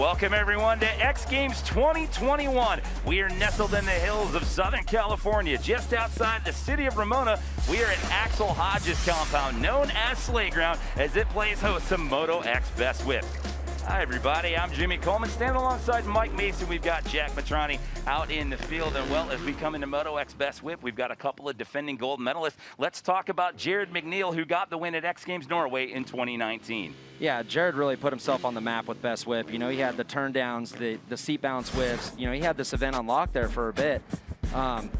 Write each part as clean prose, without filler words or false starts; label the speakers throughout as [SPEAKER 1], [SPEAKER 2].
[SPEAKER 1] Welcome everyone to X Games 2021. We are nestled in the hills of Southern California, just outside the city of Ramona. We are at Axel Hodges' compound, known as Slayground, as it plays host to Moto X Best Whip. Hi everybody, I'm Jimmy Coleman, standing alongside Mike Mason. We've got Jack Matrani out in the field, and well, as we come into Moto X Best Whip, we've got a couple of defending gold medalists. Let's talk about Jared McNeil, who got the win at X Games Norway in 2019.
[SPEAKER 2] Yeah, Jared really put himself on the map with Best Whip. You know, he had the turn downs, the seat bounce whips. You know, he had this event on lock there for a bit.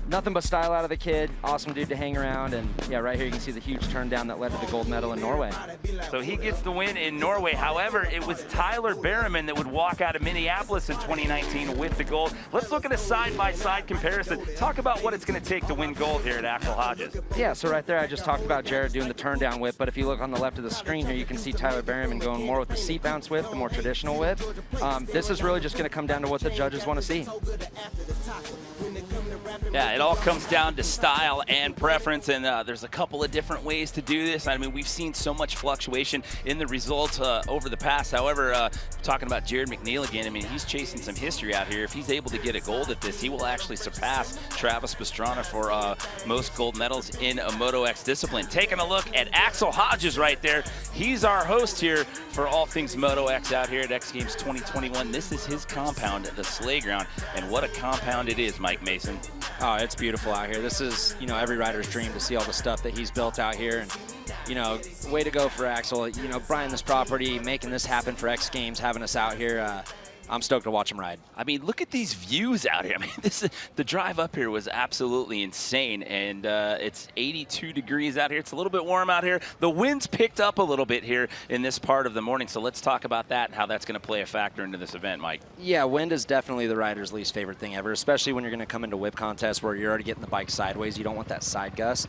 [SPEAKER 2] Nothing but style out of the kid. Awesome dude to hang around. And yeah, right here you can see the huge turn down that led to the gold medal in Norway.
[SPEAKER 1] So he gets the win in Norway. However, it was Tyler Berriman that would walk out of Minneapolis in 2019 with the gold. Let's look at a side-by-side comparison. Talk about what it's going to take to win gold here at Axel Hodges.
[SPEAKER 2] Yeah, so right there I just talked about Jared doing the turn down whip, but if you look on the left of the screen here, you can see Tyler Berriman going more with the seat bounce whip, the more traditional whip. This is really just going to come down to what the judges want to see.
[SPEAKER 1] Yeah, it all comes down to style and preference, and there's a couple of different ways to do this. I mean, we've seen so much fluctuation in the results over the past. However, talking about Jared McNeil again, I mean, he's chasing some history out here. If he's able to get a gold at this, he will actually surpass Travis Pastrana for most gold medals in a Moto X discipline. Taking a look at Axel Hodges right there. He's our host here for all things Moto X out here at X Games 2021. This is his compound, the Slayground, and what a compound it is, Mike Mason.
[SPEAKER 2] Oh, it's beautiful out here. This is, you know, every rider's dream to see all the stuff that he's built out here. And, you know, way to go for Axel. You know, buying this property, making this happen for X Games, having us out here. I'm stoked to watch him ride. I
[SPEAKER 1] mean, look at these views out here. I mean, the drive up here was absolutely insane, and it's 82 degrees out here. It's a little bit warm out here. The wind's picked up a little bit here in this part of the morning, so let's talk about that and how that's going to play a factor into this event, Mike.
[SPEAKER 2] Yeah, wind is definitely the rider's least favorite thing ever, especially when you're going to come into whip contests where you're already getting the bike sideways. You don't want that side gust.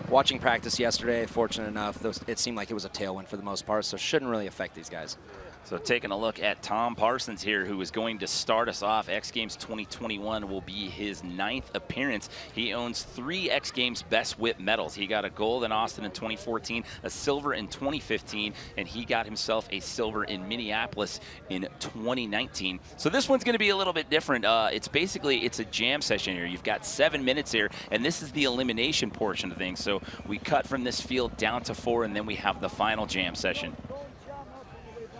[SPEAKER 2] Watching practice yesterday, fortunate enough, it seemed like it was a tailwind for the most part, so shouldn't really affect these guys.
[SPEAKER 1] So taking a look at Tom Parsons here, who is going to start us off. X Games 2021 will be his 9th appearance. He owns 3 X Games Best Whip medals. He got a gold in Austin in 2014, a silver in 2015, and he got himself a silver in Minneapolis in 2019. So this one's going to be a little bit different. It's a jam session here. You've got 7 minutes here, and this is the elimination portion of things. So we cut from this field down to 4, and then we have the final jam session.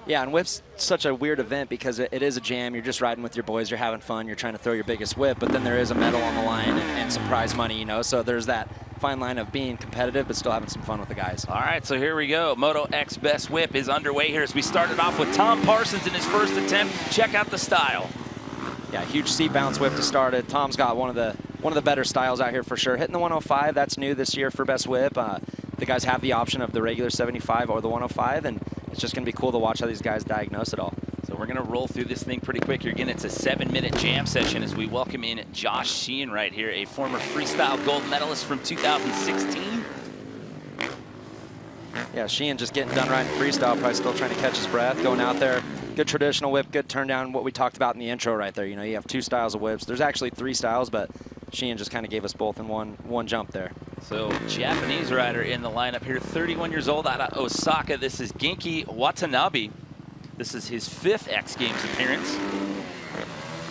[SPEAKER 2] Yeah, and whip's such a weird event because it is a jam. You're just riding with your boys. You're having fun. You're trying to throw your biggest whip, but then there is a medal on the line and some prize money, you know. So there's that fine line of being competitive but still having some fun with the guys.
[SPEAKER 1] All right, so here we go. Moto X Best Whip is underway here as we started off with Tom Parsons in his first attempt. Check out the style.
[SPEAKER 2] Yeah, huge seat bounce whip to start it. Tom's got one of the better styles out here for sure. Hitting the 105, that's new this year for Best Whip. The guys have the option of the regular 75 or the 105, and it's just going to be cool to watch how these guys diagnose it all.
[SPEAKER 1] So we're going to roll through this thing pretty quick here. Again, it's a 7-minute jam session as we welcome in Josh Sheehan right here, a former freestyle gold medalist from 2016.
[SPEAKER 2] Yeah, Sheehan just getting done riding freestyle, probably still trying to catch his breath, going out there. Good traditional whip, good turn down, what we talked about in the intro right there. You know, you have 2 styles of whips. There's actually 3 styles, but Sheehan just kind of gave us both in one jump there.
[SPEAKER 1] So Japanese rider in the lineup here, 31 years old out of Osaka. This is Genki Watanabe. This is his 5th X Games appearance.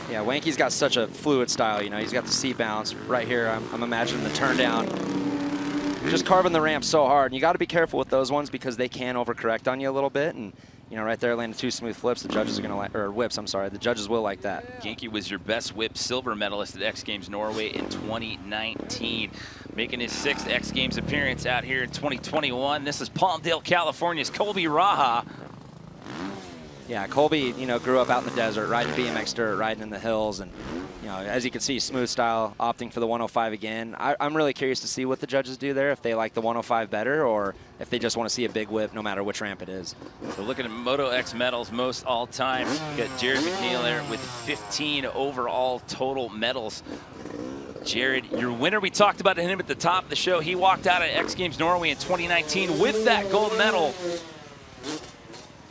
[SPEAKER 2] Yeah, Wanky's got such a fluid style, you know. He's got the seat bounce right here. I'm imagining the turn down. Just carving the ramp so hard. And you got to be careful with those ones because they can overcorrect on you a little bit. And you know, right there, landing 2 smooth flips. The judges are going to like, or whips, I'm sorry. The judges will like that.
[SPEAKER 1] Genki was your Best Whip silver medalist at X Games Norway in 2019. Making his 6th X Games appearance out here in 2021. This is Palmdale, California's Colby Raha.
[SPEAKER 2] Yeah, Colby, you know, grew up out in the desert, riding BMX dirt, riding in the hills, and you know, as you can see, smooth style, opting for the 105 again. I'm really curious to see what the judges do there, if they like the 105 better or if they just want to see a big whip no matter which ramp it is.
[SPEAKER 1] So looking at Moto X medals, most all time, got Jared McNeil there with 15 overall total medals. Jared, your winner, we talked about him at the top of the show. He walked out at X Games Norway in 2019 with that gold medal.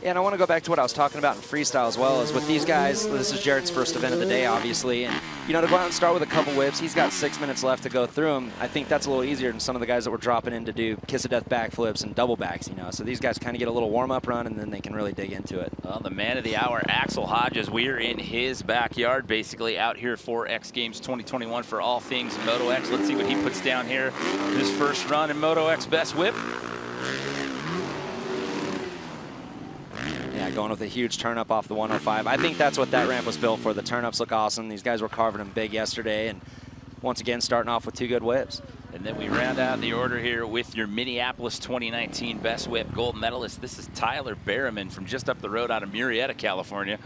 [SPEAKER 2] Yeah, and I want to go back to what I was talking about in freestyle as well, is with these guys, this is Jared's first event of the day, obviously, and, you know, to go out and start with a couple whips, he's got 6 minutes left to go through them. I think that's a little easier than some of the guys that were dropping in to do kiss-of-death backflips and double backs, you know, so these guys kind of get a little warm-up run, and then they can really dig into it.
[SPEAKER 1] Well, the man of the hour, Axel Hodges, we're in his backyard, basically, out here for X Games 2021 for all things Moto X. Let's see what he puts down here. His first run in Moto X Best Whip.
[SPEAKER 2] Yeah, going with a huge turn up off the 105. I think that's what that ramp was built for. The turn-ups look awesome. These guys were carving them big yesterday, and once again, starting off with 2 good whips.
[SPEAKER 1] And then we round out the order here with your Minneapolis 2019 Best Whip gold medalist. This is Tyler Berriman from just up the road out of Murrieta, California.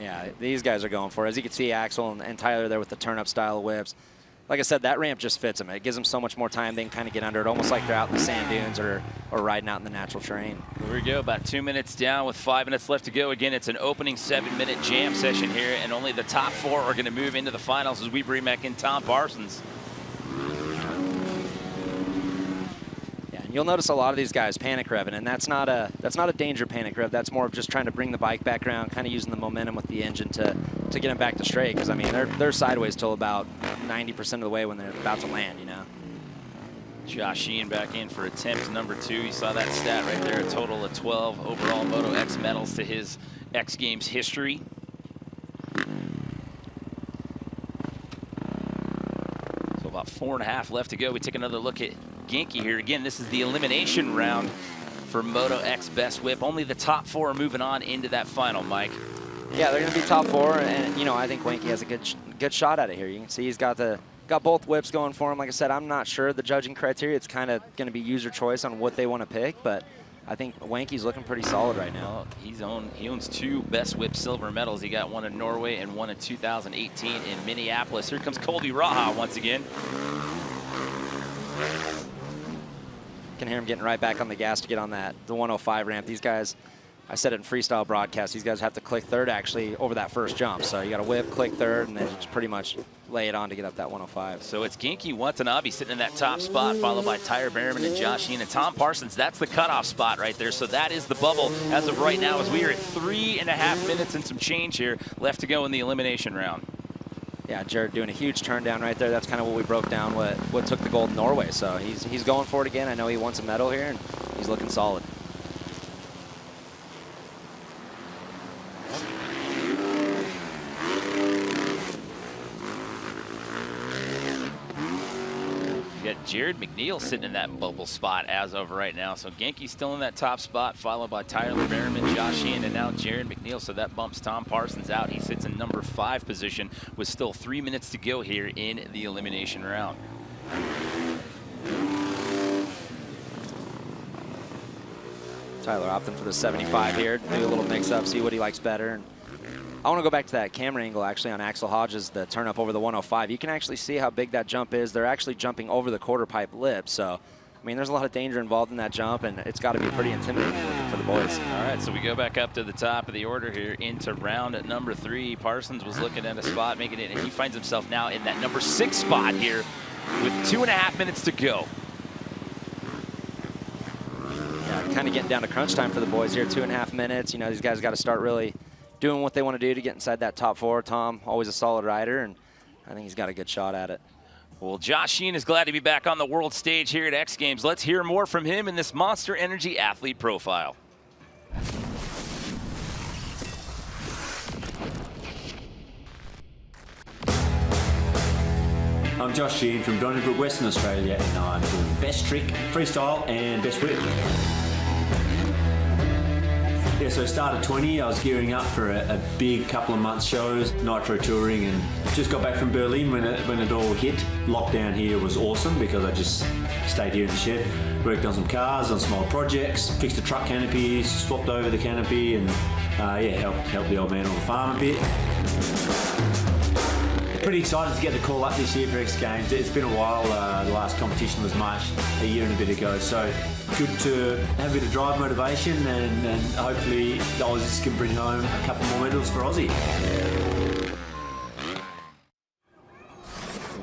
[SPEAKER 2] Yeah, these guys are going for it. As you can see, Axel and Tyler there with the turn-up style whips. Like I said, that ramp just fits them. It gives them so much more time. They can kind of get under it, almost like they're out in the sand dunes or riding out in the natural terrain.
[SPEAKER 1] Here we go, about 2 minutes down with 5 minutes left to go. Again, it's an opening 7-minute jam session here, and only the top 4 are going to move into the finals as we bring back in Tom Parsons.
[SPEAKER 2] Yeah, and you'll notice a lot of these guys panic revving, and that's not a danger panic rev. That's more of just trying to bring the bike back around, kind of using the momentum with the engine to get them back to straight. Because I mean, they're sideways till about 90% of the way when they're about to land, you know.
[SPEAKER 1] Josh Sheehan back in for attempt number 2. You saw that stat right there, a total of 12 overall Moto X medals to his X Games history. So about 4.5 left to go. We take another look at Genki here. Again, this is the elimination round for Moto X Best Whip. Only the top 4 are moving on into that final, Mike.
[SPEAKER 2] Yeah, they're going to be top 4, and you know, I think Wanky has a good shot at it here. You can see he's got both whips going for him. Like I said, I'm not sure the judging criteria. It's kind of going to be user choice on what they want to pick, but I think Wanky's looking pretty solid right now.
[SPEAKER 1] Well, he owns 2 Best Whip silver medals. He got one in Norway and one in 2018 in Minneapolis. Here comes Colby Raha once again.
[SPEAKER 2] Can hear him getting right back on the gas to get on the 105 ramp. These guys, I said it in freestyle broadcast, these guys have to click third actually over that first jump. So you got to whip, click third, and then just pretty much lay it on to get up that 105.
[SPEAKER 1] So it's Genki Watanabe sitting in that top spot, followed by Tyler Berriman and Josh Sheehan and Tom Parsons. That's the cutoff spot right there. So that is the bubble as of right now, as we are at 3.5 minutes and some change here left to go in the elimination round.
[SPEAKER 2] Yeah, Jared doing a huge turn down right there. That's kind of what we broke down, what took the gold in Norway. So he's going for it again. I know he wants a medal here, and he's looking solid.
[SPEAKER 1] You got Jared McNeil sitting in that bubble spot as of right now. So Genki's still in that top spot, followed by Tyler Berriman, Josh Sheehan, and now Jared McNeil. So that bumps Tom Parsons out. He sits in number 5 position with still 3 minutes to go here in the elimination round.
[SPEAKER 2] Tyler opting for the 75 here. Do a little mix-up, see what he likes better. And I want to go back to that camera angle actually on Axel Hodges, the turn up over the 105. You can actually see how big that jump is. They're actually jumping over the quarter pipe lip. So, I mean, there's a lot of danger involved in that jump, and it's got to be pretty intimidating for the boys. All
[SPEAKER 1] right, so we go back up to the top of the order here into round at number 3. Parsons was looking at a spot, making it, and he finds himself now in that number 6 spot here with 2.5 minutes to go.
[SPEAKER 2] Yeah, kind of getting down to crunch time for the boys here. 2.5 minutes. You know, these guys got to start really doing what they want to do to get inside that top 4. Tom, always a solid rider, and I think he's got a good shot at it.
[SPEAKER 1] Well, Josh Sheehan is glad to be back on the world stage here at X Games. Let's hear more from him in this Monster Energy athlete profile.
[SPEAKER 3] I'm Josh Sheehan from Donnybrook, Western Australia, and I'm doing Best Trick, Freestyle, and Best Whip. Yeah, so I started 20, I was gearing up for a big couple of months shows, nitro touring, and just got back from Berlin when it all hit. Lockdown here was awesome because I just stayed here in the shed, worked on some cars, on some old projects, fixed the truck canopies, swapped over the canopy, and yeah, helped the old man on the farm a bit. Pretty excited to get the call up this year for X Games. It's been a while. The last competition was March a year and a bit ago, so good to have a bit of drive motivation, and hopefully the Aussies can bring home a couple more medals for Aussie.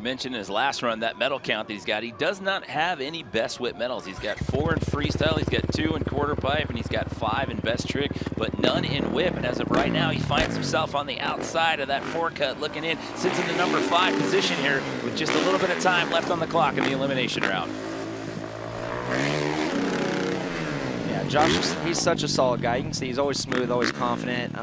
[SPEAKER 1] mentioned in his last run, that medal count that he's got, he does not have any best whip medals. He's got 4 in freestyle, he's got 2 in quarter pipe, and he's got 5 in best trick, but none in whip. And as of right now, he finds himself on the outside of that 4-cut looking in, sits in the number 5 position here with just a little bit of time left on the clock in the elimination round.
[SPEAKER 2] Yeah, Josh, he's such a solid guy. You can see he's always smooth, always confident.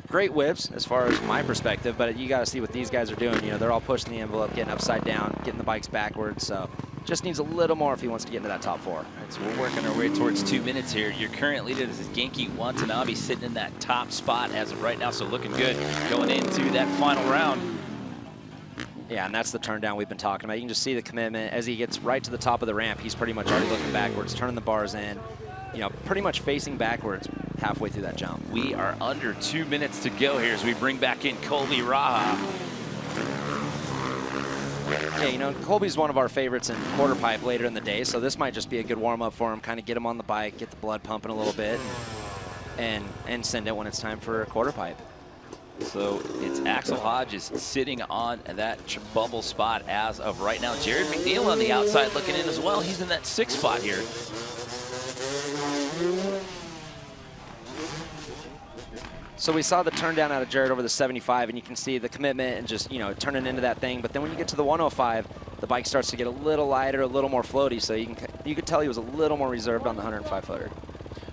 [SPEAKER 2] Great whips as far as my perspective, but you got to see what these guys are doing. You know, they're all pushing the envelope, getting upside down, getting the bikes backwards. So just needs a little more if he wants to get into that top 4.
[SPEAKER 1] All right, so we're working our way towards 2 minutes here. Your current leader is Genki Watanabe sitting in that top spot as of right now, so looking good going into that final round.
[SPEAKER 2] Yeah, and that's the turn down we've been talking about. You can just see the commitment. As he gets right to the top of the ramp, he's pretty much already looking backwards, turning the bars in, you know, pretty much facing backwards halfway through that jump.
[SPEAKER 1] We are under 2 minutes to go here as we bring back in Colby Raha.
[SPEAKER 2] Yeah, you know, Colby's one of our favorites in quarter pipe later in the day, so this might just be a good warm-up for him, kind of get him on the bike, get the blood pumping a little bit, and send it when it's time for a quarter pipe.
[SPEAKER 1] So it's Axel Hodges sitting on that bubble spot as of right now. Jared McNeil on the outside looking in as well. He's in that 6th spot here.
[SPEAKER 2] So we saw the turn down out of Jared over the 75, and you can see the commitment and just, you know, turning into that thing. But then when you get to the 105, the bike starts to get a little lighter, a little more floaty. So you could tell he was a little more reserved on the 105-footer.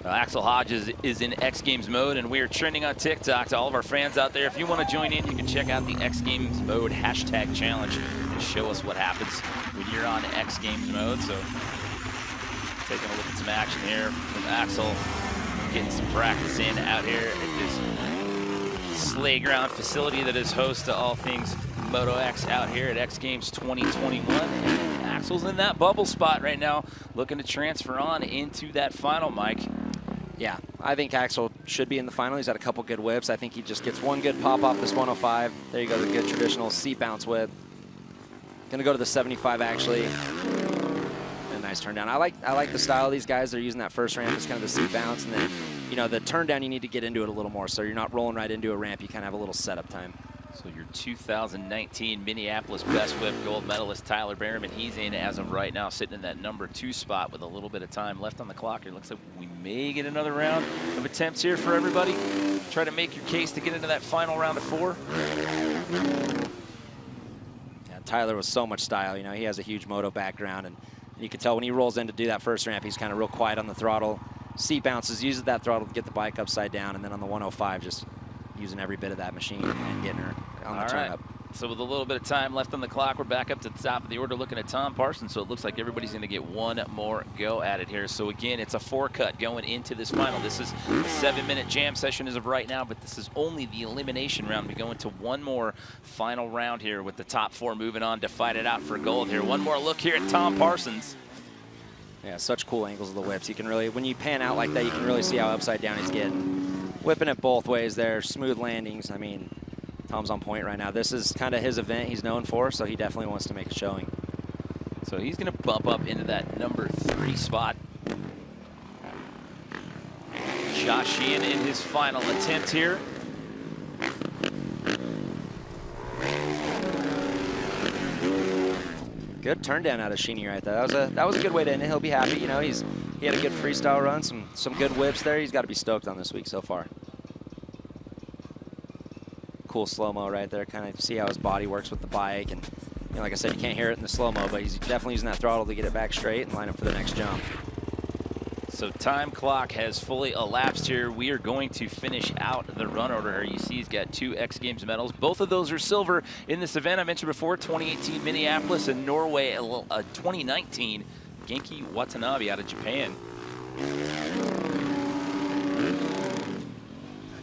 [SPEAKER 1] Axel Hodges is in X Games mode, and we are trending on TikTok. To all of our fans out there, if you want to join in, you can check out the X Games mode hashtag challenge and show us what happens when you're on X Games mode. So taking a look at some action here from Axel, getting some practice in out here at this sleigh ground facility that is host to all things Moto X out here at X Games 2021. And Axel's in that bubble spot right now, looking to transfer on into that final, Mike.
[SPEAKER 2] Yeah, I think Axel should be in the final. He's had a couple good whips. I think he just gets one good pop off this 105. There you go, the good traditional seat bounce whip. Gonna go to the 75 actually. A nice turn down. I like the style of these guys. They're using that first ramp as kind of the seat bounce, and then, you know, the turn down, you need to get into it a little more, so you're not rolling right into a ramp. You kind of have a little setup time.
[SPEAKER 1] So your 2019 Minneapolis Best Whip gold medalist Tyler Berriman, he's in as of right now, sitting in that number 2 spot with a little bit of time left on the clock. It looks like we may get another round of attempts here for everybody. Try to make your case to get into that final round of 4.
[SPEAKER 2] Yeah, Tyler was so much style. You know, he has a huge moto background, and you can tell when he rolls in to do that first ramp, he's kind of real quiet on the throttle. Seat bounces, uses that throttle to get the bike upside down, and then on the 105, just using every bit of that machine and getting her on the turn up.
[SPEAKER 1] So with a little bit of time left on the clock, we're back up to the top of the order looking at Tom Parsons. So it looks like everybody's going to get one more go at it here. So again, it's a 4-cut going into this final. This is a 7-minute jam session as of right now, but this is only the elimination round. We go into one more final round here with the top 4 moving on to fight it out for gold here. One more look here at Tom Parsons.
[SPEAKER 2] Yeah, such cool angles of the whips. You can really, when you pan out like that, you can really see how upside down he's getting. Whipping it both ways there, smooth landings. I mean, Tom's on point right now. This is kind of his event he's known for, so he definitely wants to make a showing.
[SPEAKER 1] So he's going to bump up into that number 3 spot. Josh Sheehan in his final attempt here.
[SPEAKER 2] Good turn down out of Sheeny right there. That was a good way to end it. He'll be happy. You know, he had a good freestyle run, some good whips there. He's got to be stoked on this week so far. Cool slow-mo right there. Kind of see how his body works with the bike. And you know, like I said, you can't hear it in the slow-mo, but he's definitely using that throttle to get it back straight and line up for the next jump.
[SPEAKER 1] So time clock has fully elapsed here. We are going to finish out the run order here. You see he's got 2 X Games medals. Both of those are silver in this event. I mentioned before, 2018 Minneapolis and Norway, 2019 Genki Watanabe out of Japan.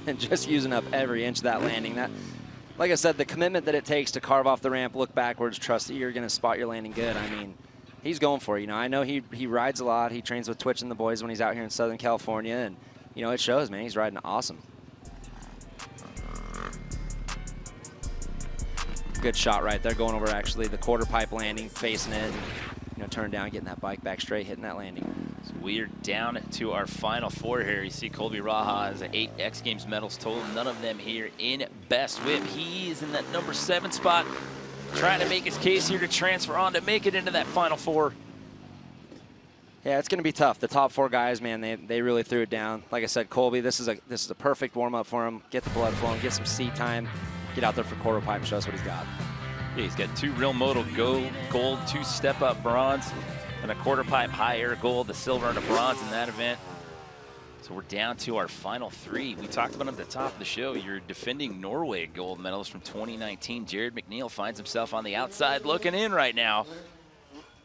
[SPEAKER 2] And just using up every inch of that landing. That, like I said, the commitment that it takes to carve off the ramp, look backwards, trust that you're going to spot your landing good. I mean, he's going for it. You know, I know he rides a lot. He trains with Twitch and the boys when he's out here in Southern California, and you know, it shows, man. He's riding awesome. Good shot right there, going over actually the quarter pipe landing, facing it, and, you know, turn down, getting that bike back straight, hitting that landing.
[SPEAKER 1] So we are down to our final 4 here. You see Colby Raha has 8 X Games medals total, none of them here in Best Whip. He is in that number 7 spot. trying to make his case here to transfer on to make it into that Final Four.
[SPEAKER 2] Yeah, it's going to be tough. The top 4 guys, man, they really threw it down. Like I said, Colby, this is a perfect warm-up for him. Get the blood flowing, get some seat time, get out there for quarter pipe and show us what he's got.
[SPEAKER 1] Yeah, he's got 2 real Moto gold, 2 step-up bronze, and a quarter pipe high air gold, a silver, and a bronze in that event. So we're down to our final 3. We talked about at the top of the show, your defending Norway gold medalist from 2019, Jared McNeil, finds himself on the outside looking in right now.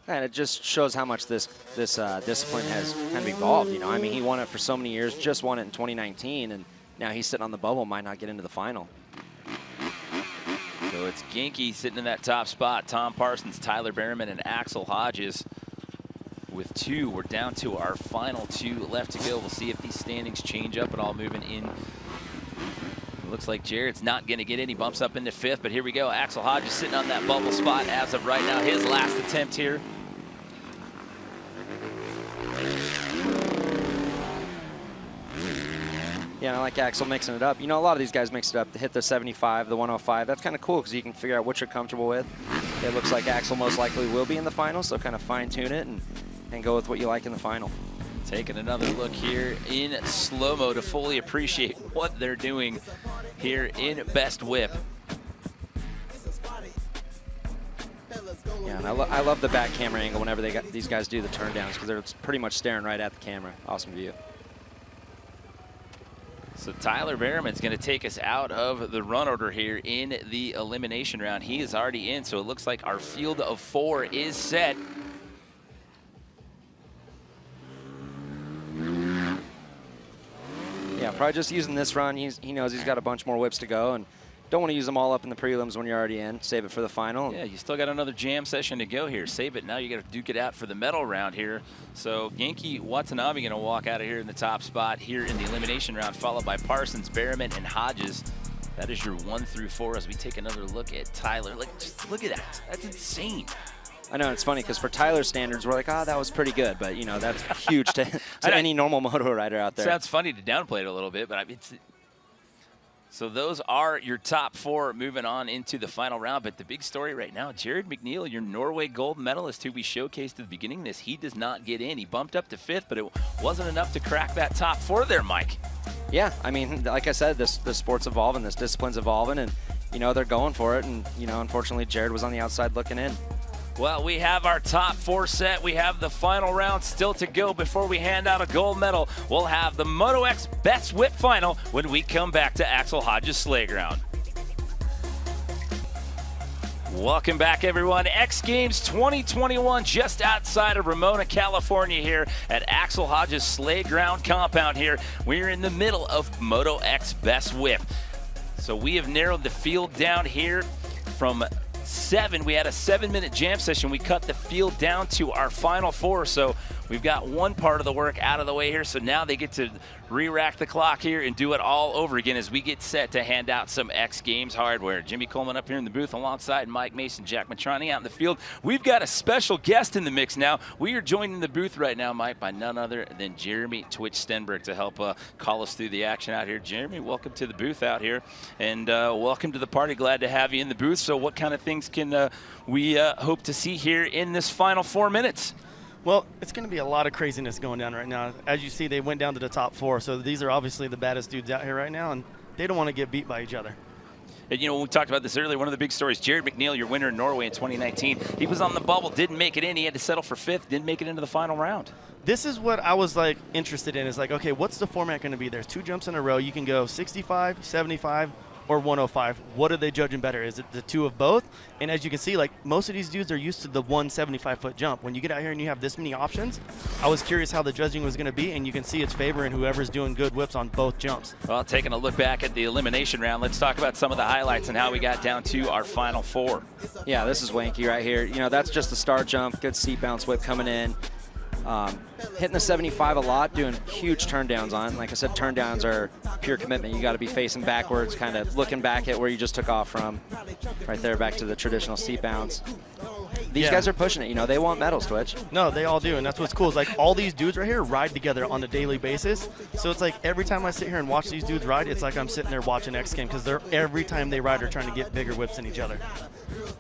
[SPEAKER 2] And it just shows how much this discipline has kind of evolved. You know, I mean, he won it for so many years, just won it in 2019, and now he's sitting on the bubble, might not get into the final.
[SPEAKER 1] So it's Genki sitting in that top spot. Tom Parsons, Tyler Behrman, and Axel Hodges with 2. We're down to our final 2 left to go. We'll see if these standings change up at all moving in. It looks like Jared's not going to get any bumps up into 5th, but here we go. Axel Hodges sitting on that bubble spot as of right now. His last attempt here.
[SPEAKER 2] Yeah, and I like Axel mixing it up. You know, a lot of these guys mix it up to hit the 75, the 105. That's kind of cool because you can figure out what you're comfortable with. It looks like Axel most likely will be in the final, so kind of fine-tune it and go with what you like in the final.
[SPEAKER 1] Taking another look here in slow-mo to fully appreciate what they're doing here in Best Whip.
[SPEAKER 2] Yeah, and I love the back camera angle whenever these guys do the turndowns because they're pretty much staring right at the camera. Awesome view.
[SPEAKER 1] So Tyler Behrman's going to take us out of the run order here in the elimination round. He is already in, so it looks like our field of 4 is set.
[SPEAKER 2] Yeah, probably just using this run. He knows he's got a bunch more whips to go, and don't want to use them all up in the prelims when you're already in. Save it for the final.
[SPEAKER 1] Yeah, you still got another jam session to go here. Save it. Now you got to duke it out for the medal round here. So Genki Watanabe going to walk out of here in the top spot here in the elimination round, followed by Parsons, Behrman, and Hodges. That is your 1 through 4 as we take another look at Tyler. Like, just look at that. That's insane.
[SPEAKER 2] I know, it's funny because for Tyler's standards, we're like, oh, that was pretty good. But, you know, that's huge to any normal moto rider out there.
[SPEAKER 1] Sounds funny to downplay it a little bit, but I mean, so those are your top 4 moving on into the final round. But the big story right now, Jared McNeil, your Norway gold medalist who we showcased at the beginning of this, he does not get in. He bumped up to 5th, but it wasn't enough to crack that top 4 there, Mike.
[SPEAKER 2] Yeah, I mean, like I said, this sport's evolving, this discipline's evolving, and, you know, they're going for it. And, you know, unfortunately, Jared was on the outside looking in.
[SPEAKER 1] Well, we have our top 4 set. We have the final round still to go before we hand out a gold medal. We'll have the Moto X Best Whip final when we come back to Axel Hodges Sleigh Ground. Welcome back, everyone. X Games 2021 just outside of Ramona, California here at Axel Hodges Sleigh Ground compound here. We're in the middle of Moto X Best Whip. So we have narrowed the field down here from 7. We had a 7-minute jam session. We cut the field down to our final 4. So we've got one part of the work out of the way here. So now they get to re-rack the clock here and do it all over again as we get set to hand out some X Games hardware. Jimmy Coleman up here in the booth alongside Mike Mason, Jack Matrani out in the field. We've got a special guest in the mix now. We are joined in the booth right now, Mike, by none other than Jeremy Twitch Stenberg to help call us through the action out here. Jeremy, welcome to the booth out here, and welcome to the party. Glad to have you in the booth. So what kind of things can we hope to see here in this final 4 minutes?
[SPEAKER 4] Well, it's going to be a lot of craziness going down right now. As you see, they went down to the top 4, so these are obviously the baddest dudes out here right now, and they don't want to get beat by each other.
[SPEAKER 1] And, you know, we talked about this earlier. One of the big stories, Jared McNeil, your winner in Norway in 2019. He was on the bubble, didn't make it in. He had to settle for 5th, didn't make it into the final round.
[SPEAKER 4] This is what I was, like, interested in. Is like, okay, what's the format going to be? There's 2 jumps in a row. You can go 65, 75, or 105. What are they judging better? Is it the 2 of both? And as you can see, like, most of these dudes are used to the 175-foot jump. When you get out here and you have this many options, I was curious how the judging was going to be, and you can see it's favoring whoever's doing good whips on both jumps.
[SPEAKER 1] Well, taking a look back at the elimination round, let's talk about some of the highlights and how we got down to our final 4.
[SPEAKER 2] Yeah, this is wanky right here. You know, that's just the start jump, good seat bounce whip coming in. Hitting the 75 a lot, doing huge turndowns on. Like I said, turndowns are pure commitment. You got to be facing backwards, kind of looking back at where you just took off from. Right there, back to the traditional seat bounce. these guys are pushing it. You know, they want medals, Twitch.
[SPEAKER 4] No, they all do, and that's what's cool. Is like all these dudes right here ride together on a daily basis. So it's like every time I sit here and watch these dudes ride, it's like I'm sitting there watching X Games because they're every time they ride are trying to get bigger whips than each other.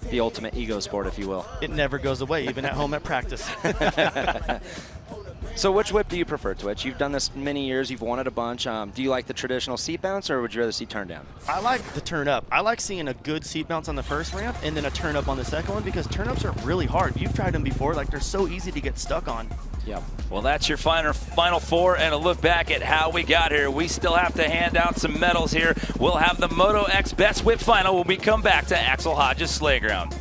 [SPEAKER 2] The ultimate ego sport, if you will.
[SPEAKER 4] It never goes away, even at home at practice.
[SPEAKER 2] So which whip do you prefer, Twitch? You've done this many years. You've won it a bunch. Do you like the traditional seat bounce, or would you rather see turn down?
[SPEAKER 4] I like the turn up. I like seeing a good seat bounce on the first ramp and then a turn up on the second one because turn ups are really hard. You've tried them before. Like, they're so easy to get stuck on.
[SPEAKER 2] Yep.
[SPEAKER 1] Well, that's your final four and a look back at how we got here. We still have to hand out some medals here. We'll have the Moto X Best Whip final when we come back to Axel Hodges' sleigh ground.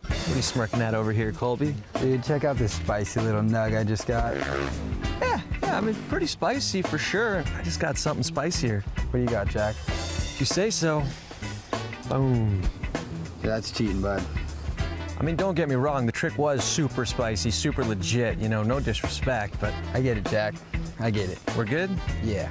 [SPEAKER 5] What are you smirking at over here, Colby?
[SPEAKER 6] Dude, check out this spicy little nug I just got.
[SPEAKER 5] Yeah, I mean, pretty spicy for sure. I just got something spicier.
[SPEAKER 6] What do you got, Jack?
[SPEAKER 5] If you say so. Boom.
[SPEAKER 6] Yeah, that's cheating, bud.
[SPEAKER 5] I mean, don't get me wrong, the trick was super spicy, super legit, you know, no disrespect, but
[SPEAKER 6] I get it, Jack. I get it.
[SPEAKER 5] we're good?
[SPEAKER 6] Yeah.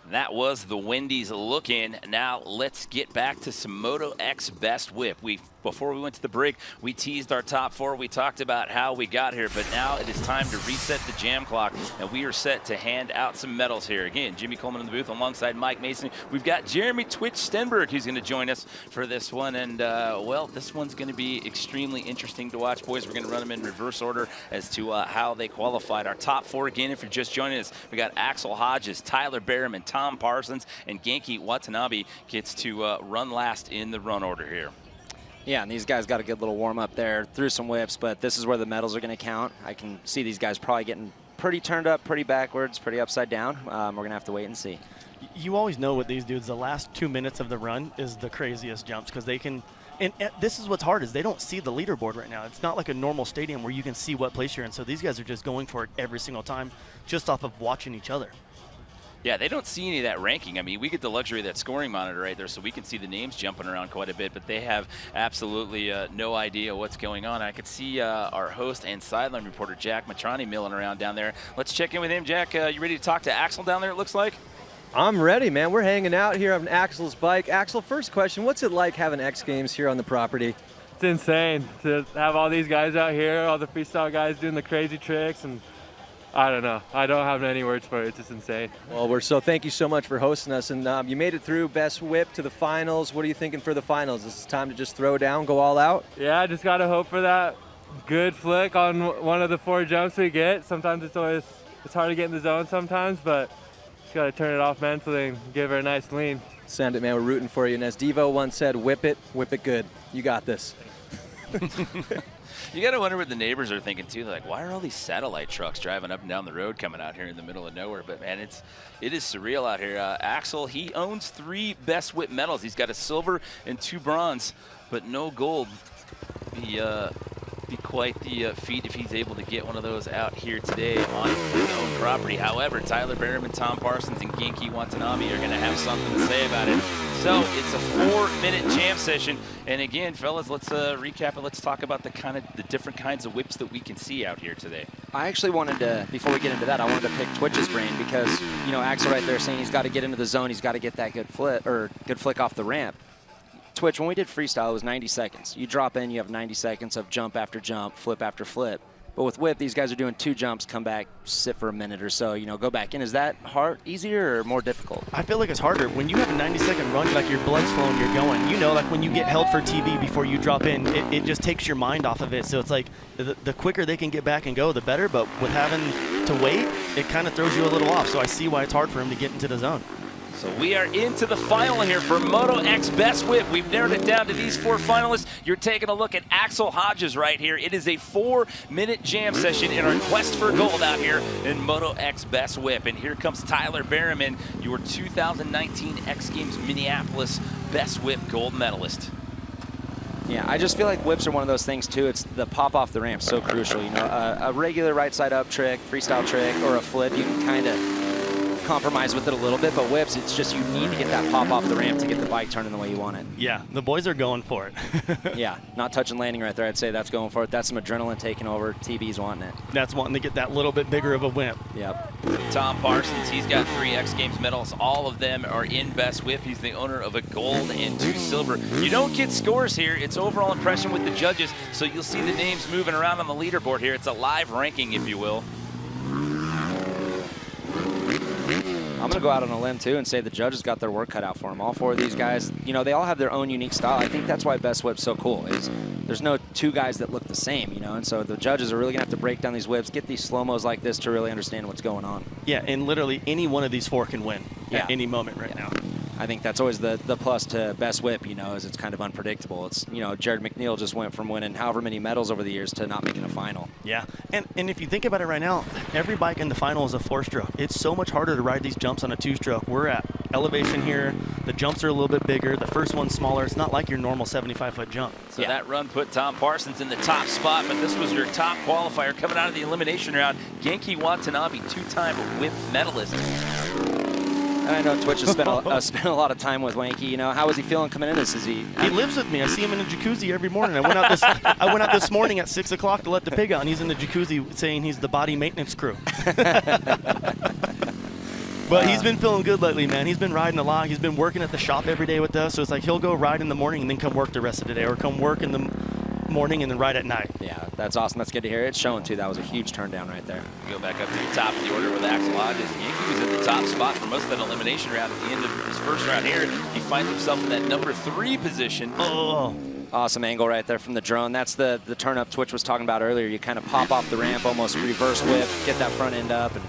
[SPEAKER 1] That was the Wendy's look-in. Now let's get back to some Moto X Best Whip. Before we went to the break, we teased our top four. We talked about how we got here, but now it is time to reset the jam clock, and we are set to hand out some medals here. Again, Jimmy Coleman in the booth alongside Mike Mason. We've got Jeremy Twitch Stenberg who's going to join us for this one, and well, this one's going to be extremely interesting to watch, boys. We're going to run them in reverse order as to how they qualified. Our top four, again, if you're just joining us, we got Axel Hodges, Tyler Berriman, Tom Parsons, and Genki Watanabe gets to run last in the run order here.
[SPEAKER 2] Yeah, and these guys got a good little warm-up there, threw some whips, but this is where the medals are going to count. I can see these guys probably getting pretty turned up, pretty backwards, pretty upside down. We're going to have to wait and see.
[SPEAKER 4] You always know with these dudes, the last 2 minutes of the run is the craziest jumps because they can – and this is what's hard is they don't see the leaderboard right now. It's not like a normal stadium where you can see what place you're in. So these guys are just going for it every single time just off of watching each other.
[SPEAKER 1] Yeah, they don't see any of that ranking. I mean, we get the luxury of that scoring monitor right there, so we can see the names jumping around quite a bit, but they have absolutely no idea what's going on. I could see our host and sideline reporter, Jack Matrani, milling around down there. Let's check in with him. Jack, you ready to talk to Axel down there, it looks like?
[SPEAKER 7] I'm ready, man. We're hanging out here on Axel's bike. Axel, first question, what's it like having X Games here on the property?
[SPEAKER 8] It's insane to have all these guys out here, all the freestyle guys doing the crazy tricks, and I don't know. I don't have any words for it. It's just insane.
[SPEAKER 7] Well, thank you so much for hosting us. And you made it through Best Whip to the finals. What are you thinking for the finals? Is it time to just throw down, go all out?
[SPEAKER 8] Yeah, I just got to hope for that good flick on one of the 4 jumps we get. Sometimes it's hard to get in the zone sometimes, but just got to turn it off mentally and give her a nice lean.
[SPEAKER 7] Send it, man. We're rooting for you. And as Devo once said, whip it good. You got this.
[SPEAKER 1] You got to wonder what the neighbors are thinking, too. They're like, why are all these satellite trucks driving up and down the road coming out here in the middle of nowhere? But, man, it is surreal out here. Axel, he owns 3 Best Whip medals. He's got a silver and 2 bronze, but no gold. Be quite the feat if he's able to get one of those out here today on his own property. However, Tyler Berriman, Tom Parsons, and Genki Watanabe are going to have something to say about it. So it's a 4-minute jam session. And again, fellas, let's recap it. Let's talk about the different kinds of whips that we can see out here today.
[SPEAKER 2] I actually wanted to, before we get into that, I wanted to pick Twitch's brain because, you know, Axel right there saying he's got to get into the zone, he's got to get that good flick off the ramp. Twitch, when we did freestyle, it was 90 seconds. You drop in, you have 90 seconds of jump after jump, flip after flip. But with whip, these guys are doing 2 jumps, come back, sit for a minute or so, you know, go back in. Is that easier or more difficult?
[SPEAKER 4] I feel like it's harder. When you have a 90-second run, like your blood's flowing, you're going. You know, like when you get held for TV before you drop in, it just takes your mind off of it. So it's like the quicker they can get back and go, the better. But with having to wait, it kind of throws you a little off. So I see why it's hard for him to get into the zone.
[SPEAKER 1] So we are into the final here for Moto X Best Whip. We've narrowed it down to these 4 finalists. You're taking a look at Axel Hodges right here. It is a 4-minute jam session in our quest for gold out here in Moto X Best Whip. And here comes Tyler Berriman, your 2019 X Games Minneapolis Best Whip gold medalist.
[SPEAKER 2] Yeah, I just feel like whips are one of those things too. It's the pop off the ramp, so crucial. You know, a regular right side up trick, freestyle trick, or a flip, you can kind of compromise with it a little bit, but whips, it's just you need to get that pop off the ramp to get the bike turning the way you want it.
[SPEAKER 4] Yeah, the boys are going for it.
[SPEAKER 2] Yeah, not touching landing right there. I'd say that's going for it. That's some adrenaline taking over. TB's wanting it.
[SPEAKER 4] That's wanting to get that little bit bigger of a whip.
[SPEAKER 2] Yep.
[SPEAKER 1] Tom Parsons, he's got 3 X Games medals. All of them are in Best Whip. He's the owner of a gold and 2 silver. You don't get scores here. It's overall impression with the judges, so you'll see the names moving around on the leaderboard here. It's a live ranking, if you will.
[SPEAKER 2] I'm going to go out on a limb, too, and say the judges got their work cut out for them. All 4 of these guys, you know, they all have their own unique style. I think that's why Best Whip's so cool, is there's no 2 guys that look the same, you know, and so the judges are really going to have to break down these whips, get these slow-mos like this to really understand what's going on.
[SPEAKER 4] Yeah, and literally any one of these 4 can win at any moment right now.
[SPEAKER 2] I think that's always the plus to Best Whip, you know, is it's kind of unpredictable. It's, you know, Jared McNeil just went from winning however many medals over the years to not making a final.
[SPEAKER 4] Yeah, and if you think about it right now, every bike in the final is a 4-stroke. It's so much harder to ride these jumps on a 2-stroke. We're at elevation here. The jumps are a little bit bigger. The first one's smaller. It's not like your normal 75-foot jump.
[SPEAKER 1] So that run put Tom Parsons in the top spot, but this was your top qualifier coming out of the elimination round. Genki Watanabe, 2-time whip medalist.
[SPEAKER 2] And I know Twitch has spent a lot of time with Wanky. You know, how was he feeling coming in this? Is he
[SPEAKER 4] lives with me. I see him in the jacuzzi every morning. I went out this morning at 6 o'clock to let the pig out, and he's in the jacuzzi saying he's the body maintenance crew. But he's been feeling good lately, man. He's been riding a lot. He's been working at the shop every day with us. So it's like he'll go ride in the morning and then come work the rest of the day, or come work in the morning and then ride at night.
[SPEAKER 2] Yeah, that's awesome. That's good to hear. It's showing, too. That was a huge turn down right there.
[SPEAKER 1] Go back up to the top of the order with Axel Hodges. Yankee was in the top spot for most of that elimination round. At the end of his first round here, he finds himself in that number 3 position.
[SPEAKER 4] Oh.
[SPEAKER 2] Awesome angle right there from the drone. That's the turn up Twitch was talking about earlier. You kind of pop off the ramp, almost reverse whip, get that front end up, and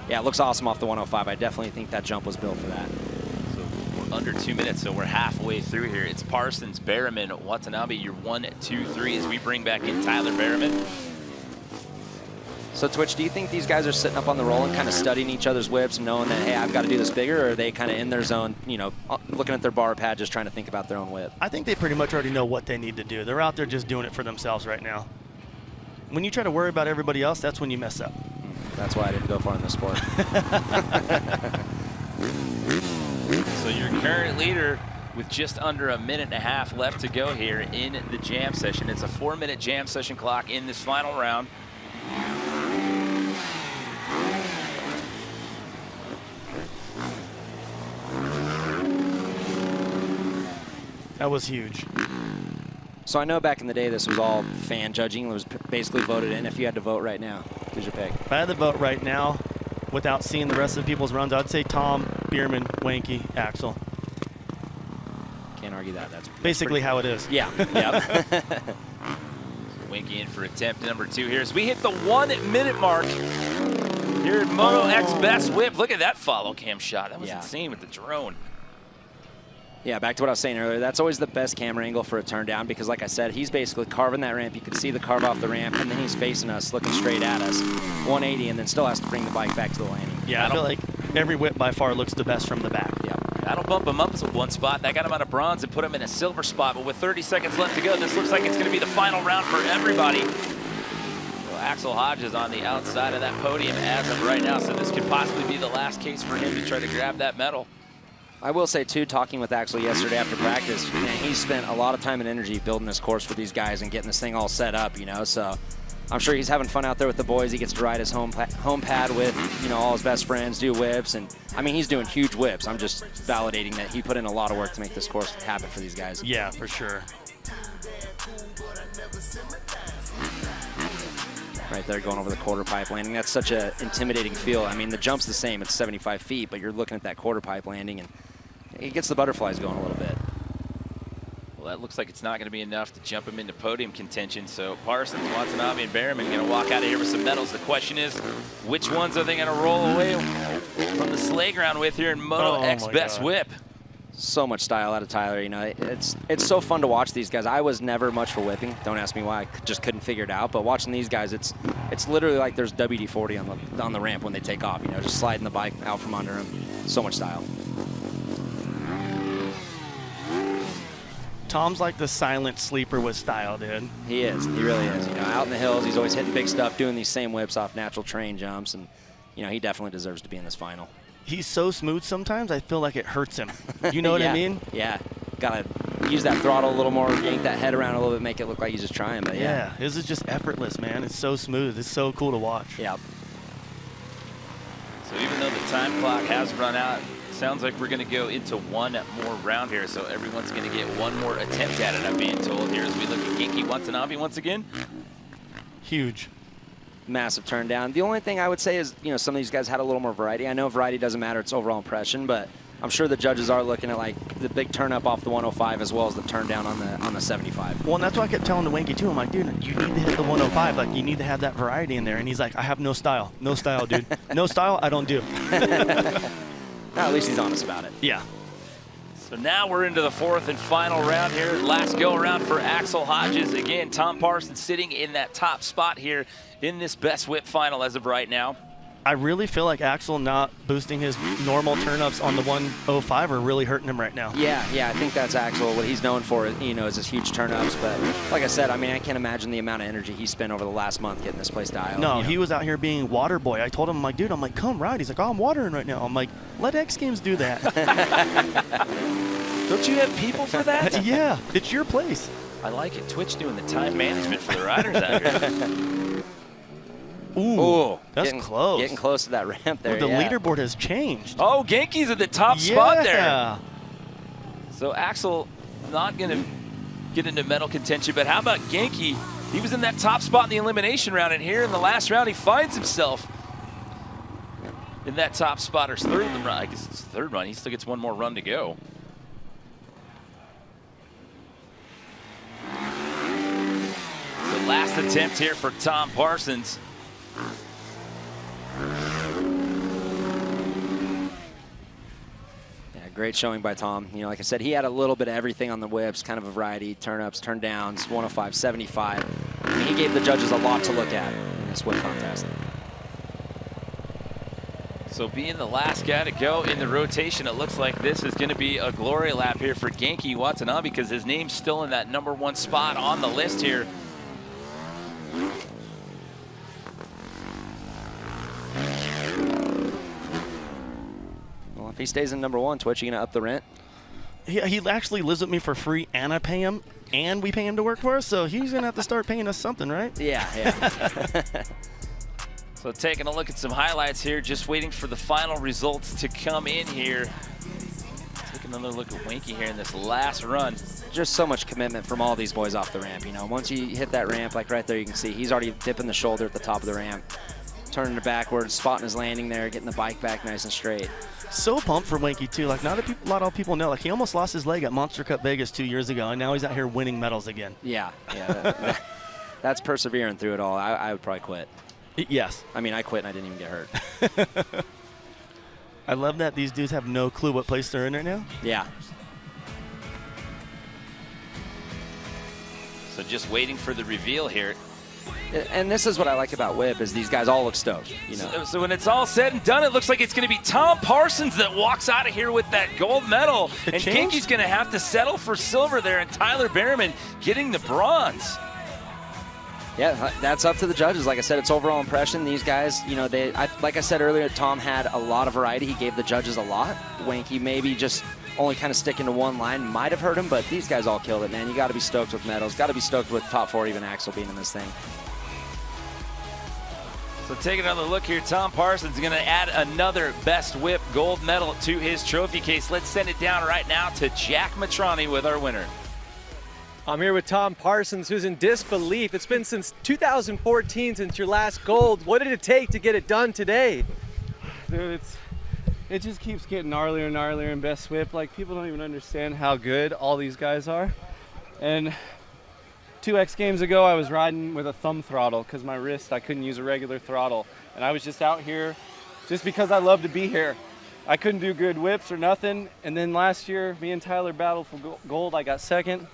[SPEAKER 2] yeah, it looks awesome off the 105. I definitely think that jump was built for that.
[SPEAKER 1] So we're under 2 minutes, so we're halfway through here. It's Parsons, Berriman, Watanabe, your 1, 2, 3 as we bring back in Tyler Berriman.
[SPEAKER 2] So Twitch, do you think these guys are sitting up on the roll and kind of studying each other's whips and knowing that, hey, I've got to do this bigger, or are they kind of in their zone, you know, looking at their bar pad, just trying to think about their own whip?
[SPEAKER 4] I think they pretty much already know what they need to do. They're out there just doing it for themselves right now. When you try to worry about everybody else, that's when you mess up.
[SPEAKER 2] That's why I didn't go far in this sport.
[SPEAKER 1] So your current leader with just under 1.5 minutes left to go here in the jam session. It's a 4-minute jam session clock in this final round.
[SPEAKER 4] That was huge.
[SPEAKER 2] So I know back in the day this was all fan judging. It was basically voted in. If you had to vote right now, who's your pick?
[SPEAKER 4] If I had to vote right now, without seeing the rest of the people's runs, I'd say Tom, Bierman, Wanky, Axel.
[SPEAKER 2] Can't argue that. That's
[SPEAKER 4] basically how it is.
[SPEAKER 2] Yeah. Yep.
[SPEAKER 1] Winky in for attempt number 2 here as we hit the 1-minute mark here at Moto X Best Whip. Look at that follow cam shot. That was insane with the drone.
[SPEAKER 2] Yeah, back to what I was saying earlier. That's always the best camera angle for a turn down because, like I said, he's basically carving that ramp. You can see the carve off the ramp, and then he's facing us, looking straight at us, 180, and then still has to bring the bike back to the landing.
[SPEAKER 4] Yeah, I feel like every whip by far looks the best from the back.
[SPEAKER 2] Yep.
[SPEAKER 1] That'll bump him up with 1 spot. That got him out of bronze and put him in a silver spot. But with 30 seconds left to go, this looks like it's going to be the final round for everybody. Well, Axel Hodges on the outside of that podium as of right now, so this could possibly be the last case for him to try to grab that medal.
[SPEAKER 2] I will say, too, talking with Axel yesterday after practice, man, he spent a lot of time and energy building this course for these guys and getting this thing all set up, you know, so I'm sure he's having fun out there with the boys. He gets to ride his home pad with, you know, all his best friends, do whips, and, I mean, he's doing huge whips. I'm just validating that he put in a lot of work to make this course happen for these guys.
[SPEAKER 4] Yeah, for sure.
[SPEAKER 2] Right there going over the quarter pipe landing. That's such an intimidating feel. I mean, the jump's the same. It's 75 feet, but you're looking at that quarter pipe landing, and it gets the butterflies going a little bit.
[SPEAKER 1] Well, that looks like it's not going to be enough to jump him into podium contention. So Parsons, Watanabe, and Berriman going to walk out of here with some medals. The question is, which ones are they going to roll away from the sleigh ground with here in Moto X Best Whip?
[SPEAKER 2] So much style out of Tyler. You know, it's so fun to watch these guys. I was never much for whipping. Don't ask me why. I just couldn't figure it out. But watching these guys, it's literally like there's WD-40 on the ramp when they take off. You know, just sliding the bike out from under them. So much style.
[SPEAKER 4] Tom's like the silent sleeper with style, dude.
[SPEAKER 2] He is. He really is. You know, out in the hills, he's always hitting big stuff, doing these same whips off natural terrain jumps, and you know, he definitely deserves to be in this final.
[SPEAKER 4] he's so smooth sometimes, I feel like it hurts him. You know what
[SPEAKER 2] Yeah.
[SPEAKER 4] I mean?
[SPEAKER 2] Yeah. Gotta use that throttle a little more, yank that head around a little bit, make it look like he's just trying. But
[SPEAKER 4] Yeah, his is just effortless, man. It's so smooth. It's so cool to watch.
[SPEAKER 2] Yeah.
[SPEAKER 1] So even though the time clock has run out, sounds like we're going to go into one more round here. So everyone's going to get one more attempt at it, I'm being told here, as we look at Genki Watanabe once again.
[SPEAKER 4] Huge.
[SPEAKER 2] Massive turn down. The only thing I would say is, you know, some of these guys had a little more variety. I know variety doesn't matter, it's overall impression, but I'm sure the judges are looking at like the big turn up off the 105 as well as the turn down on the 75.
[SPEAKER 4] Well, and that's why I kept telling the Wanky too. I'm like, dude, you need to hit the 105. Like, you need to have that variety in there. And he's like, I have no style. No style, dude. No style, I don't do.
[SPEAKER 2] At least he's honest about it.
[SPEAKER 4] Yeah.
[SPEAKER 1] So now we're into the fourth and final round here. Last go around for Axel Hodges. Again, Tom Parsons sitting in that top spot here in this Best Whip final as of right now.
[SPEAKER 4] I really feel like Axel not boosting his normal turn-ups on the 105 are really hurting him right now.
[SPEAKER 2] Yeah, I think that's Axel. What he's known for, you know, is his huge turn-ups. But like I said, I mean, I can't imagine the amount of energy he spent over the last month getting this place dialed.
[SPEAKER 4] No,
[SPEAKER 2] you know?
[SPEAKER 4] he was out here being water boy. I told him, I'm like, dude, come ride. He's like, oh, I'm watering right now. I'm like, let X Games do that.
[SPEAKER 1] Don't you have people for that?
[SPEAKER 4] Yeah, it's your place.
[SPEAKER 1] I like it. Twitch doing the time management for the riders out here.
[SPEAKER 4] Ooh, that's
[SPEAKER 2] getting
[SPEAKER 4] close.
[SPEAKER 2] Getting close to that ramp there.
[SPEAKER 4] The
[SPEAKER 2] yeah.
[SPEAKER 4] leaderboard has changed.
[SPEAKER 1] Oh, Genki's at the top spot there.
[SPEAKER 4] Yeah.
[SPEAKER 1] So Axel not going to get into medal contention, but how about Genki? He was in that top spot in the elimination round, and here in the last round, he finds himself in that top spot, or third run. I guess it's third run. He still gets one more run to go. The last attempt here for Tom Parsons.
[SPEAKER 2] Yeah, great showing by Tom. You know, like I said, he had a little bit of everything on the whips, kind of a variety, turn-ups, turn-downs, 105, 75. I mean, he gave the judges a lot to look at in this whip contest.
[SPEAKER 1] So being the last guy to go in the rotation, it looks like this is going to be a glory lap here for Genki Watanabe because his name's still in that #1 spot on the list here.
[SPEAKER 2] Well, if he stays in #1, Twitch, you going to up the rent?
[SPEAKER 4] He actually lives with me for free, and I pay him, and we pay him to work for us, so he's going to have to start paying us something, right?
[SPEAKER 2] Yeah.
[SPEAKER 1] So taking a look at some highlights here, just waiting for the final results to come in here. Take another look at Winky here in this last run.
[SPEAKER 2] Just so much commitment from all these boys off the ramp. You know, once you hit that ramp, like right there, you can see he's already dipping the shoulder at the top of the ramp, turning it backwards, spotting his landing there, getting the bike back nice and straight.
[SPEAKER 4] So pumped for Winky, too. Like, not a lot of people know. Like, he almost lost his leg at Monster Cup Vegas 2 years ago, and now he's out here winning medals again.
[SPEAKER 2] Yeah. That's persevering through it all. I would probably quit.
[SPEAKER 4] Yes.
[SPEAKER 2] I mean, I quit and I didn't even get hurt.
[SPEAKER 4] I love that these dudes have no clue what place they're in right now.
[SPEAKER 2] Yeah.
[SPEAKER 1] So just waiting for the reveal here.
[SPEAKER 2] And this is what I like about Whip is these guys all look stoked. You know.
[SPEAKER 1] So when it's all said and done, it looks like it's going to be Tom Parsons that walks out of here with that gold medal. And Genki's going to have to settle for silver there, and Tyler Behrman getting the bronze.
[SPEAKER 2] Yeah, that's up to the judges. Like I said, it's overall impression. These guys, you know, like I said earlier, Tom had a lot of variety. He gave the judges a lot. Wanky maybe just only kind of sticking to one line might have hurt him, but these guys all killed it, man. You got to be stoked with medals. Got to be stoked with top 4, even Axel being in this thing.
[SPEAKER 1] So taking another look here, Tom Parsons is going to add another Best Whip gold medal to his trophy case. Let's send it down right now to Jack Matrani with our winner.
[SPEAKER 7] I'm here with Tom Parsons, who's in disbelief. It's been since 2014 since your last gold. What did it take to get it done today?
[SPEAKER 9] Dude, it just keeps getting gnarlier and gnarlier in Best Whip. Like, people don't even understand how good all these guys are. And 2 X Games ago, I was riding with a thumb throttle because my wrist, I couldn't use a regular throttle. And I was just out here just because I love to be here. I couldn't do good whips or nothing. And then last year, me and Tyler battled for gold. I got second.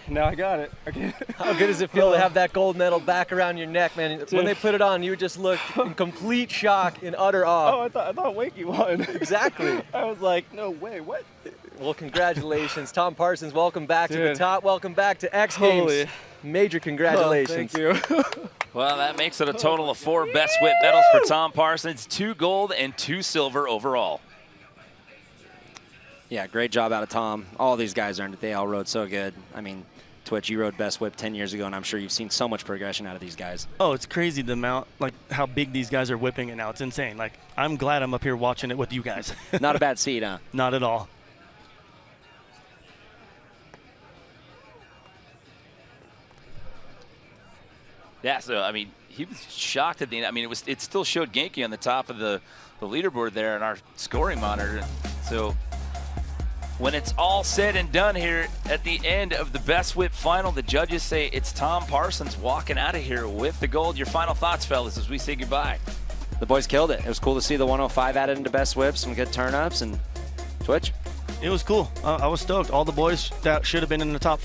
[SPEAKER 9] Now I got it. Okay.
[SPEAKER 7] How good does it feel to have that gold medal back around your neck, man? Dude. When they put it on, you just looked in complete shock, in utter awe.
[SPEAKER 9] Oh, I thought Wakey won.
[SPEAKER 7] Exactly.
[SPEAKER 9] I was like, no way, what?
[SPEAKER 7] Well, congratulations. Tom Parsons, welcome back to the
[SPEAKER 9] Dude.
[SPEAKER 7] top. Welcome back to X
[SPEAKER 9] Holy.
[SPEAKER 7] Games. Major congratulations.
[SPEAKER 9] Oh, thank you.
[SPEAKER 1] Well, that makes it a total of 4 Best Whip medals for Tom Parsons, 2 gold and 2 silver overall.
[SPEAKER 2] Yeah, great job out of Tom. All these guys earned it. They all rode so good. I mean, Twitch, you rode Best Whip 10 years ago, and I'm sure you've seen so much progression out of these guys.
[SPEAKER 4] Oh, it's crazy the amount, like how big these guys are whipping it now. It's insane. Like, I'm glad I'm up here watching it with you guys.
[SPEAKER 2] Not a bad seat, huh?
[SPEAKER 4] Not at all.
[SPEAKER 1] Yeah, so, I mean, he was shocked at the end. I mean, it still showed Genki on the top of the leaderboard there in our scoring monitor. So when it's all said and done here at the end of the Best Whip final, the judges say it's Tom Parsons walking out of here with the gold. Your final thoughts, fellas, as we say goodbye.
[SPEAKER 2] The boys killed it. It was cool to see the 105 added into Best Whip, some good turn-ups, and Twitch.
[SPEAKER 4] It was cool. I was stoked. All the boys that should have been in the top